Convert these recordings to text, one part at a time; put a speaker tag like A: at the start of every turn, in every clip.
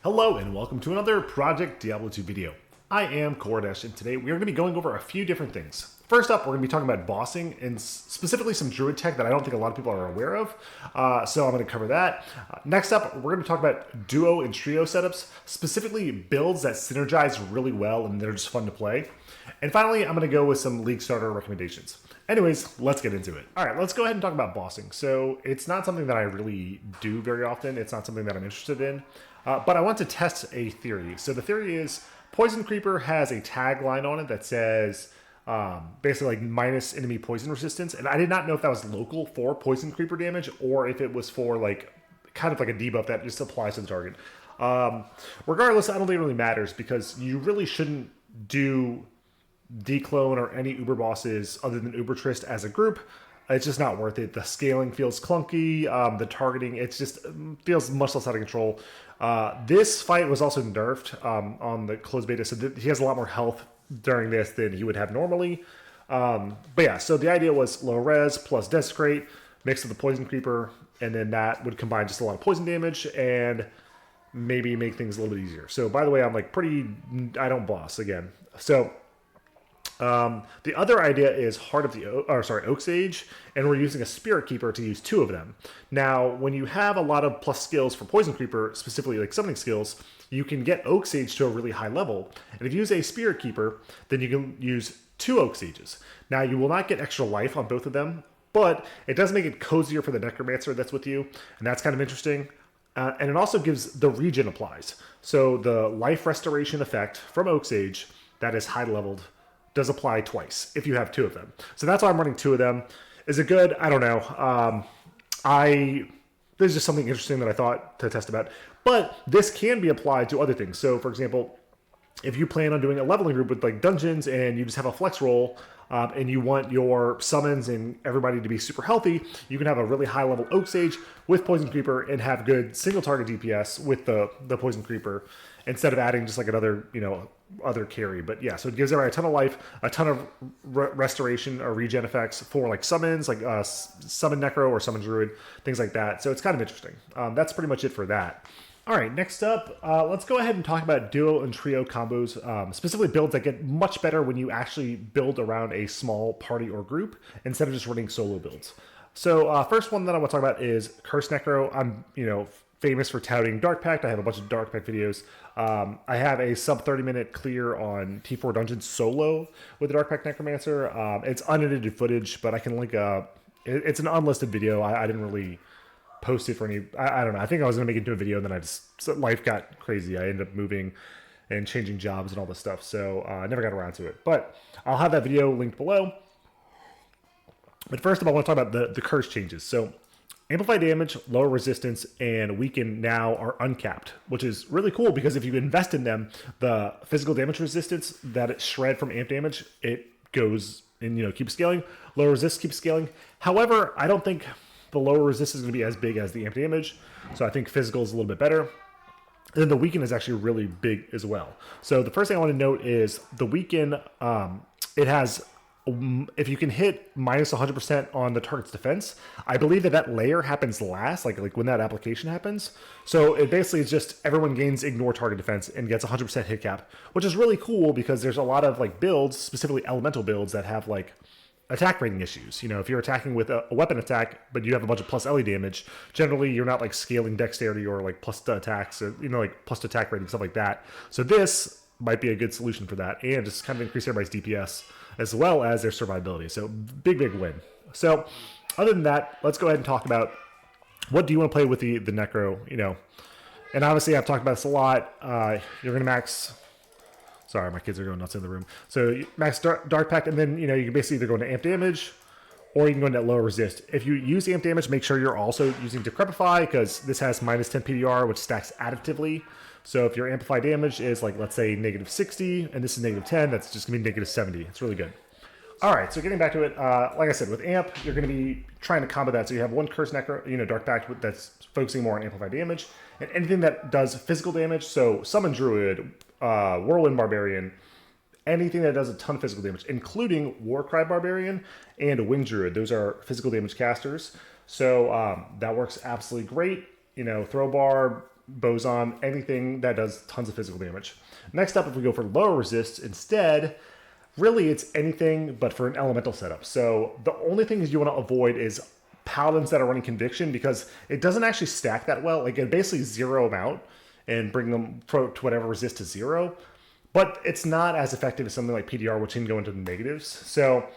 A: Hello and welcome to another Project Diablo 2 video. I am Kordesh and today we are going to be going over a few different things. First up, we're going to be talking about bossing and specifically some druid tech that I don't think a lot of people are aware of. So I'm going to cover that. Next up, we're going to talk about duo and trio setups, specifically builds that synergize really well and they're just fun to play. And finally, I'm going to go with some league starter recommendations. Anyways, let's get into it. All right, let's go ahead and talk about bossing. So it's not something that I really do very often. It's not something that I'm interested in. But I want to test a theory. So the theory is Poison Creeper has a tagline on it that says basically like minus enemy poison resistance. And I did not know if that was local for Poison Creeper damage or if it was for like kind of like a debuff that just applies to the target. Regardless, I don't think it really matters because you really shouldn't do Declone or any Uber bosses other than Uber Trist as a group. It's just not worth it. The scaling feels clunky. The targeting, it just feels much less out of control. This fight was also nerfed on the closed beta, so he has a lot more health during this than he would have normally. But yeah, so the idea was low res plus Desecrate mixed with the Poison Creeper, and then that would combine just a lot of poison damage and maybe make things a little bit easier. So by the way, I'm like I don't boss again. So the other idea is Oak Sage, and we're using a Spirit Keeper to use 2 of them. Now, when you have a lot of plus skills for Poison Creeper, specifically like summoning skills, you can get Oak Sage to a really high level. And if you use a Spirit Keeper, then you can use 2 Oak Sages. Now, you will not get extra life on both of them, but it does make it cozier for the Necromancer that's with you, and that's kind of interesting. And it also gives the regen applies. So the life restoration effect from Oak Sage that is high leveled does apply twice if you have 2 of them. So that's why I'm running 2 of them. Is it good? I don't know. There's just something interesting that I thought to test about. But this can be applied to other things. So for example, if you plan on doing a leveling group with like dungeons and you just have a flex roll and you want your summons and everybody to be super healthy, you can have a really high level Oak Sage with Poison Creeper and have good single target DPS with the Poison Creeper instead of adding just like another, other carry. But yeah, so it gives everybody a ton of life, a ton of restoration or regen effects for like summons, like summon Necro or summon Druid, things like that. So it's kind of interesting. That's pretty much it for that. All right, next up, let's go ahead and talk about duo and trio combos, specifically builds that get much better when you actually build around a small party or group instead of just running solo builds. So first one that I want to talk about is Curse Necro. I'm, famous for touting Dark Pact. I have a bunch of Dark Pact videos. I have a sub 30-minute clear on T4 Dungeons solo with the Dark Pact Necromancer. It's unedited footage, but I can link it's an unlisted video. I didn't really post it for any, I don't know. I think I was going to make it into a video, and then life got crazy. I ended up moving and changing jobs and all this stuff, so I never got around to it. But I'll have that video linked below. But first of all, I want to talk about the curse changes. So Amplify damage, lower resistance, and weaken now are uncapped, which is really cool because if you invest in them, the physical damage resistance that it shred from amp damage, it goes and keeps scaling. Lower resist keeps scaling. However, I don't think the lower resist is going to be as big as the amp damage, so I think physical is a little bit better. And then the weaken is actually really big as well. So the first thing I want to note is the weaken, it has, if you can hit minus 100% on the target's defense, I believe that layer happens last, like when that application happens. So it basically is just everyone gains ignore target defense and gets 100% hit cap, which is really cool because there's a lot of like builds, specifically elemental builds, that have like attack rating issues. If you're attacking with a weapon attack, but you have a bunch of plus LE damage, generally you're not like scaling dexterity or like plus to attacks, or, like plus to attack rating, stuff like that. So this might be a good solution for that and just kind of increase everybody's DPS as well as their survivability. So big win. So other than that, let's go ahead and talk about what do you want to play with the Necro, and obviously I've talked about this a lot. You're going to max, sorry, my kids are going nuts in the room. So you max Dark Pact, and then, you can basically either go into amp damage or you can go into lower resist. If you use amp damage, make sure you're also using Decrepify because this has minus 10 PDR, which stacks additively. So if your amplify damage is like, let's say negative 60 and this is negative 10, that's just gonna be negative 70. It's really good. All right, so getting back to it, like I said, with amp, you're gonna be trying to combo that. So you have one Curse Necro, Dark Pact that's focusing more on amplify damage, and anything that does physical damage. So Summon Druid, Whirlwind Barbarian, anything that does a ton of physical damage, including Warcry Barbarian and Wing Druid. Those are physical damage casters. So that works absolutely great. Throw bar, boson, anything that does tons of physical damage. Next up, if we go for lower resist instead, really it's anything but for an elemental setup. So the only things you want to avoid is paladins that are running conviction, because it doesn't actually stack that well. Like, it basically zero them out and bring them to whatever resist to 0. But it's not as effective as something like PDR, which can go into the negatives. So,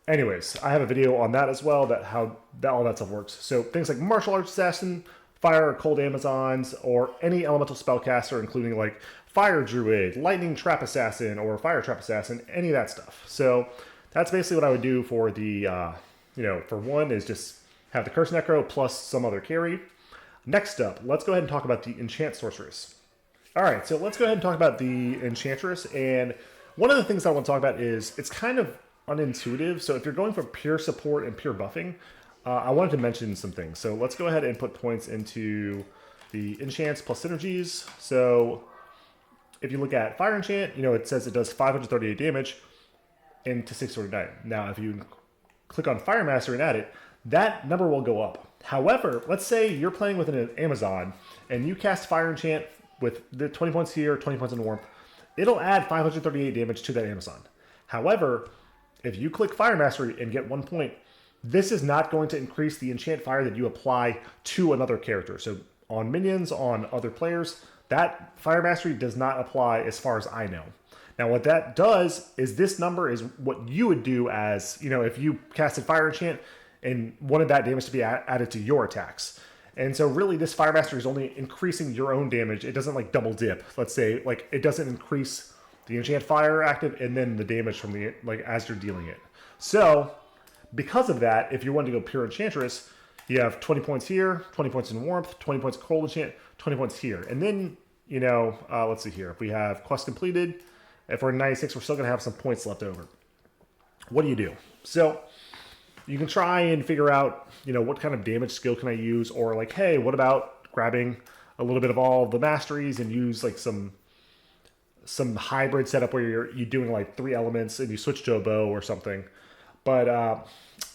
A: anyways, I have a video on that as well, that how all that stuff works. So things like martial arts assassin, fire or cold Amazons, or any elemental spellcaster, including like fire druid, lightning trap assassin, or fire trap assassin, any of that stuff. So that's basically what I would do for the, for one is just have the curse necro plus some other carry. Next up, let's go ahead and talk about the enchant sorceress. All right, so let's go ahead and talk about the enchantress. And one of the things I want to talk about is it's kind of unintuitive. So if you're going for pure support and pure buffing, I wanted to mention some things. So let's go ahead and put points into the enchants plus synergies. So if you look at fire enchant, it says it does 538 damage into 649. Now, if you click on Fire Master and add it, that number will go up. However, let's say you're playing with an Amazon and you cast fire enchant with the 20 points here, 20 points in warmth. It'll add 538 damage to that Amazon. However, if you click Fire Mastery and get 1 point, this is not going to increase the enchant fire that you apply to another character. So on minions, on other players, that Fire Mastery does not apply as far as I know. Now, what that does is this number is what you would do as, if you casted Fire Enchant and wanted that damage to be added to your attacks. And so really this Fire Mastery is only increasing your own damage. It doesn't like double dip. Let's say like it doesn't increase the enchant fire active and then the damage from the, like, as you're dealing it. So because of that, if you want to go pure enchantress, you have 20 points here, 20 points in warmth, 20 points cold enchant, 20 points here. And then, let's see here. If we have quest completed, if we're 96, we're still going to have some points left over. What do you do? So you can try and figure out, what kind of damage skill can I use? Or like, hey, what about grabbing a little bit of all the masteries and use like some hybrid setup where you're doing like 3 elements and you switch to a bow or something. But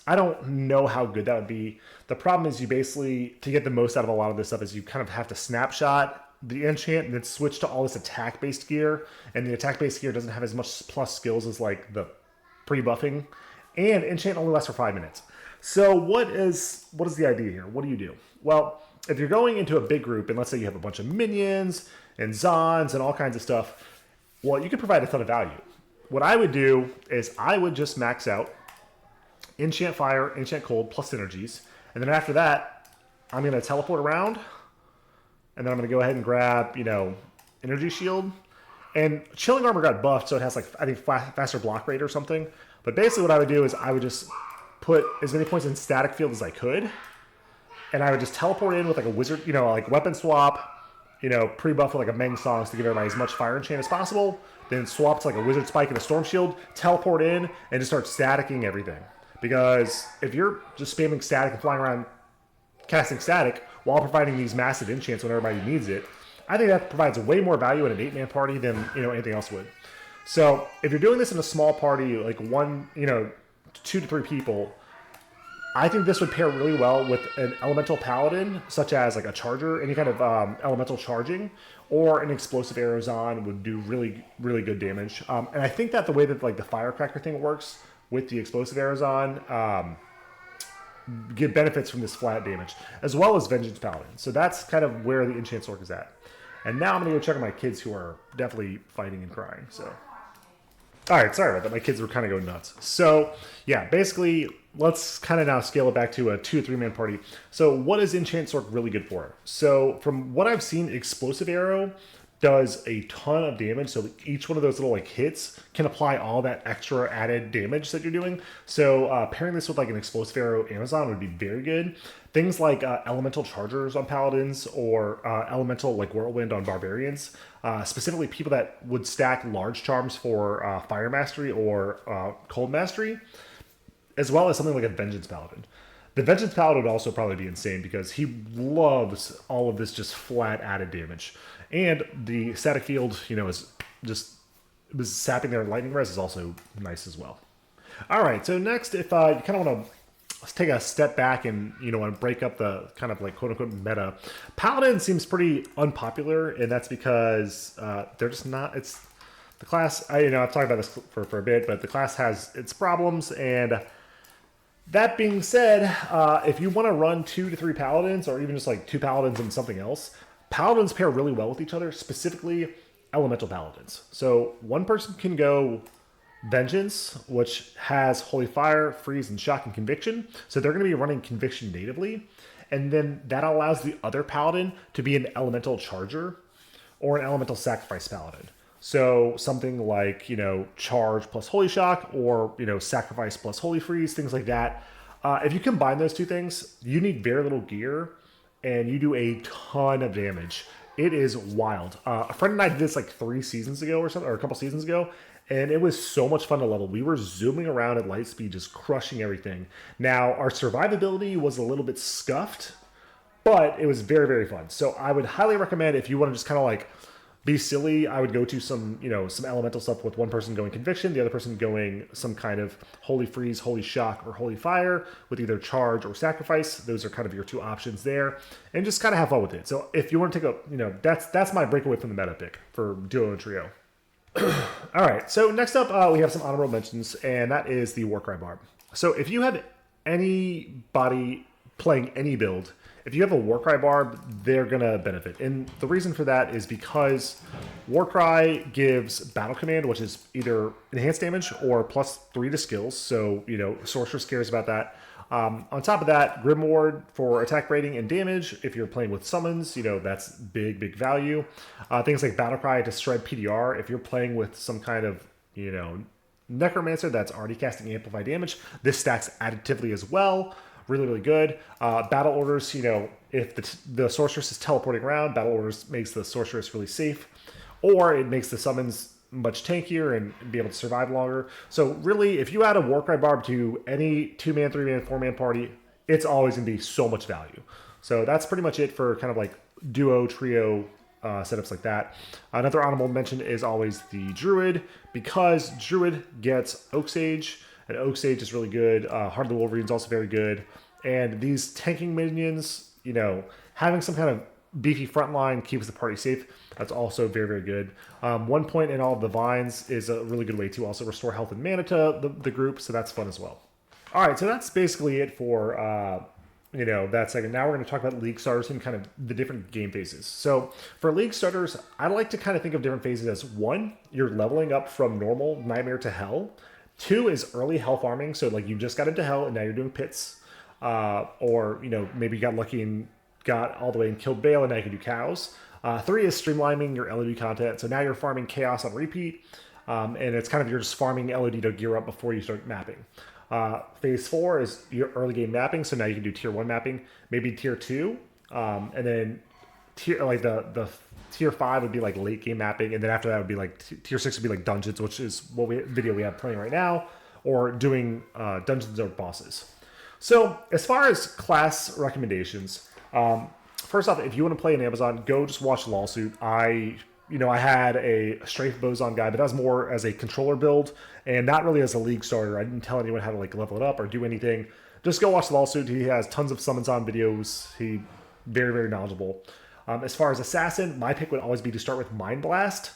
A: I don't know how good that would be. The problem is you basically, to get the most out of a lot of this stuff, is you kind of have to snapshot the enchant and then switch to all this attack-based gear. And the attack-based gear doesn't have as much plus skills as like the pre-buffing. And enchant only lasts for 5 minutes. So what is the idea here? What do you do? Well, if you're going into a big group, and let's say you have a bunch of minions and Zons and all kinds of stuff, well, you can provide a ton of value. What I would do is I would just max out enchant fire, enchant cold, plus synergies. And then after that, I'm going to teleport around. And then I'm going to go ahead and grab, energy shield. And chilling armor got buffed, so it has like, I think, faster block rate or something. But basically what I would do is I would just put as many points in static field as I could. And I would just teleport in with like a wizard, like weapon swap, pre-buff with like a Meng Songs to give everybody as much fire enchant as possible. Then swap to like a wizard spike and a storm shield, teleport in, and just start staticking everything. Because if you're just spamming static and flying around casting static while providing these massive enchants when everybody needs it, I think that provides way more value in an 8-man party than anything else would. So if you're doing this in a small party, like 2 to 3 people, I think this would pair really well with an elemental paladin, such as like a charger, any kind of elemental charging, or an explosive arrows on would do really, really good damage. And I think that the way that like the firecracker thing works with the explosive arrows on get benefits from this flat damage, as well as Vengeance Paladin. So that's kind of where the enchant sork is at. And now I'm going to go check on my kids who are definitely fighting and crying. So, all right, sorry about that. My kids were kind of going nuts. So yeah, basically, let's kind of now scale it back to a 2 to 3-man party. So what is enchant sork really good for? So from what I've seen, explosive arrow does a ton of damage. So each one of those little like hits can apply all that extra added damage that you're doing. So pairing this with like an explosive arrow Amazon would be very good. Things like elemental chargers on paladins or elemental like whirlwind on barbarians. Specifically people that would stack large charms for fire mastery or cold mastery, as well as something like a vengeance paladin. The vengeance paladin would also probably be insane because he loves all of this just flat added damage. And the static field, is just sapping their lightning res is also nice as well. All right, so next, if you kind of want to let's take a step back and and break up the kind of like quote unquote meta. Paladin seems pretty unpopular, and that's because they're just not. It's the class. I've talked about this for a bit, but the class has its problems. And that being said, if you want to run 2 to 3 paladins, or even just like 2 paladins and something else, paladins pair really well with each other. Specifically, elemental paladins. So one person can go Vengeance, which has Holy Fire, Freeze, and Shock and Conviction. So they're going to be running Conviction natively. And then that allows the other Paladin to be an Elemental Charger or an Elemental Sacrifice Paladin. So something like, Charge plus Holy Shock or, Sacrifice plus Holy Freeze, things like that. If you combine those two things, you need very little gear and you do a ton of damage. It is wild. A friend and I did this like 3 seasons ago or something, or a couple seasons ago. And it was so much fun to level. We were zooming around at light speed, just crushing everything. Now, our survivability was a little bit scuffed, but it was very, very fun. So I would highly recommend, if you want to just kind of like be silly, I would go to some, some elemental stuff with one person going Conviction, the other person going some kind of Holy Freeze, Holy Shock, or Holy Fire with either Charge or Sacrifice. Those are kind of your 2 options there. And just kind of have fun with it. So if you want to take that's my breakaway from the meta pick for duo and trio. All right, so next up, we have some honorable mentions, and that is the Warcry Barb. So if you have anybody playing any build, if you have a Warcry Barb, they're going to benefit. And the reason for that is because Warcry gives Battle Command, which is either enhanced damage or +3 to skills. So, Sorceress cares about that. On top of that, Grim Ward for attack rating and damage. If you're playing with summons, that's big, big value. Things like Battlecry to shred PDR. If you're playing with some kind of, Necromancer that's already casting amplified damage, this stacks additively as well. Really, really good. Battle Orders, if the Sorceress is teleporting around, Battle Orders makes the Sorceress really safe. Or it makes the summons much tankier and be able to survive longer. So really, if you add a Warcry Barb to any 2-man, 3-man, 4-man party, it's always going to be so much value. So that's pretty much it for kind of like duo, trio setups like that. Another honorable mention is always the Druid, because Druid gets Oak Sage, and Oak Sage is really good. Heart of the Wolverine is also very good. And these tanking minions, having some kind of beefy front line keeps the party safe. That's also very, very good. 1 point in all of the vines is a really good way to also restore health and mana to the group, so that's fun as well. All right, so that's basically it for that segment. Now we're going to talk about League starters and kind of the different game phases. So for League starters, I like to kind of think of different phases as 1, you're leveling up from normal Nightmare to Hell. 2 is early Hell farming, so like you just got into Hell and now you're doing pits. Or maybe you got lucky and got all the way and killed Bale and now you can do cows. 3 is streamlining your LOD content. So now you're farming Chaos on repeat. And it's kind of you're just farming LOD to gear up before you start mapping. Phase 4 is your early game mapping. So now you can do tier 1 mapping, maybe tier 2. And then the tier 5 would be like late game mapping. And then after that would be like tier 6 would be like dungeons, which is what video we have playing right now, or doing dungeons or bosses. So as far as class recommendations, first off, if you want to play in Amazon, go just watch Lawlsuit. I had a Strafe Boson guy, but that was more as a controller build and not really as a League starter. I didn't tell anyone how to like level it up or do anything. Just go watch Lawlsuit. He has tons of summons on videos. He very, very knowledgeable. As far as Assassin, my pick would always be to start with Mind Blast.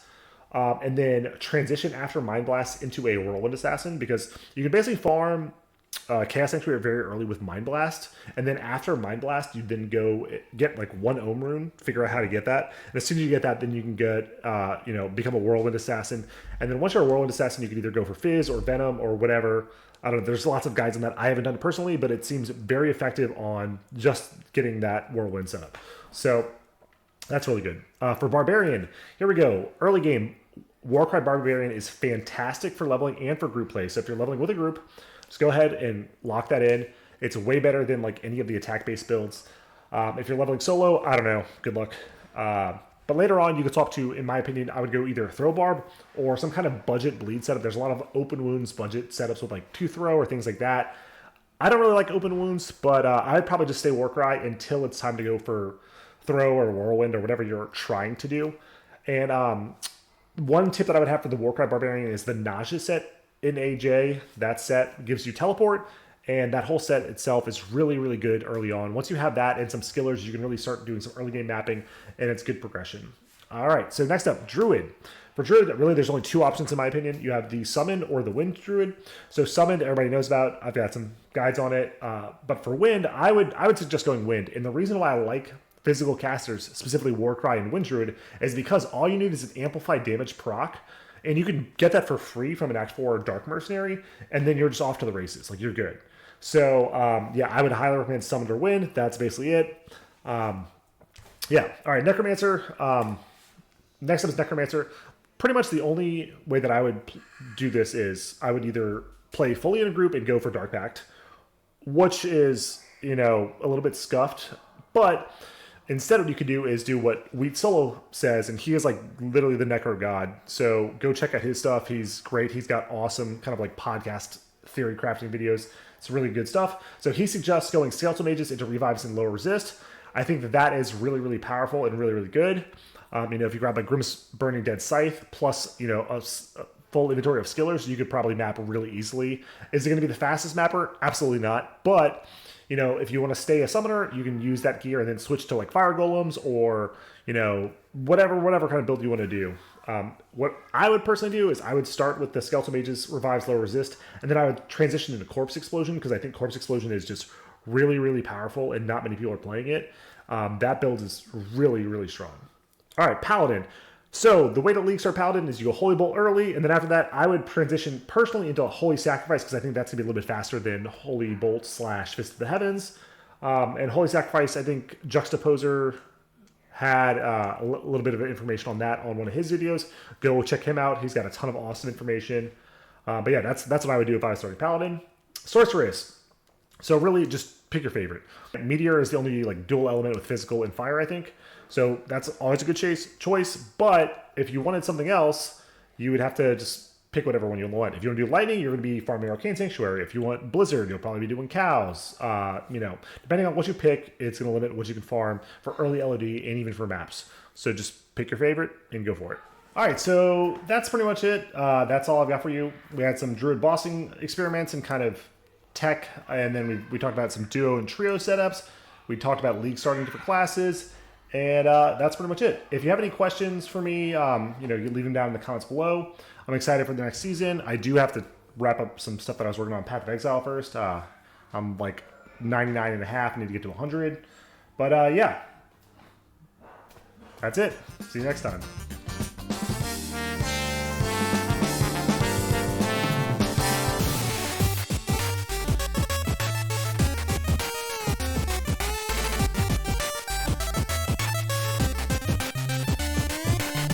A: And then transition after Mind Blast into a Whirlwind Assassin, because you can basically farm Chaos Sanctuary very early with Mind Blast, and then after Mind Blast, you then go get like 1 Ohm Rune, figure out how to get that, and as soon as you get that, then you can get, become a Whirlwind Assassin, and then once you're a Whirlwind Assassin, you can either go for Fizz or Venom or whatever. I don't know, there's lots of guides on that. I haven't done it personally, but it seems very effective on just getting that Whirlwind set up. So that's really good. For Barbarian, here we go. Early game, Warcry Barbarian is fantastic for leveling and for group play. So if you're leveling with a group, just go ahead and lock that in. It's way better than like any of the attack-based builds. If you're leveling solo, I don't know. Good luck. But later on, you can swap to, in my opinion, I would go either Throw Barb or some kind of budget bleed setup. There's a lot of open wounds budget setups with like 2 throw or things like that. I don't really like open wounds, but I'd probably just stay Warcry until it's time to go for throw or whirlwind or whatever you're trying to do. And one tip that I would have for the Warcry Barbarian is the Nausea set in AJ. That set gives you teleport, And that whole set itself is really, really good early on. Once you have that and some skillers, you can really start doing some early game mapping, and it's good progression. All right, so next up, Druid. For Druid, really, there's only two options in my opinion. You have the Summon or the Wind Druid. So Summoned, everybody knows about. I've got some guides on it. But for Wind, I would suggest going Wind. And the reason why I like physical casters, specifically Warcry and Wind Druid, is because all you need is an amplified damage proc. And you can get that for free from an Act 4 Dark Mercenary, and then you're just off to the races. Like, you're good. So, yeah, I would highly recommend Summoned or Wind. That's basically it. Yeah. All right, Necromancer. Next up is Necromancer. Pretty much the only way that I would do this is I would either play fully in a group and go for Dark Pact, which is, you know, a little bit scuffed. But instead what you could do is do what wheatsolo says, and he is like literally the Necro god. So go check out his stuff. He's great. He's got awesome kind of like podcast theory crafting videos. It's really good stuff. So he suggests going Skeletal Mages into Revives and Low Resist. I think that that is really, really powerful and really, really good. You know, if you grab like Grimace Burning Dead Scythe plus, you know, a full inventory of skillers, you could probably map really easily. Is it going to be the fastest mapper? Absolutely not. But, you know, if you want to stay a summoner, you can use that gear and then switch to like Fire Golems or, you know, whatever kind of build you want to do. What I would personally do is I would start with the Skeletal Mages Revives Low Resist, and then I would transition into Corpse Explosion, because I think Corpse Explosion is just really, really powerful and not many people are playing it. That build is really, really strong. All right, Paladin. So the way that League start Paladin is you go Holy Bolt early, and then after that, I would transition personally into a Holy Sacrifice, because I think that's going to be a little bit faster than Holy Bolt / Fist of the Heavens. And Holy Sacrifice, I think Juxtaposer had a little bit of information on that on one of his videos. Go check him out. He's got a ton of awesome information. But yeah, that's what I would do if I was starting Paladin. Sorceress. So really just pick your favorite. Meteor is the only like dual element with physical and fire, I think. So that's always a good choice. But if you wanted something else, you would have to just pick whatever one you want. If you want to do lightning, you're going to be farming Arcane Sanctuary. If you want Blizzard, you'll probably be doing cows. You know, depending on what you pick, it's going to limit what you can farm for early LOD and even for maps. So just pick your favorite and go for it. All right, so that's pretty much it. That's all I've got for you. We had some Druid bossing experiments and kind of tech, and then we talked about some duo and trio setups. We talked about League starting different classes, and that's pretty much it. If you have any questions for me, you know, you leave them down in the comments below. I'm excited for the next season. I do have to wrap up some stuff that I was working on Path of Exile first. I'm like 99.5. I need to get to 100. But yeah, that's it. See you next time.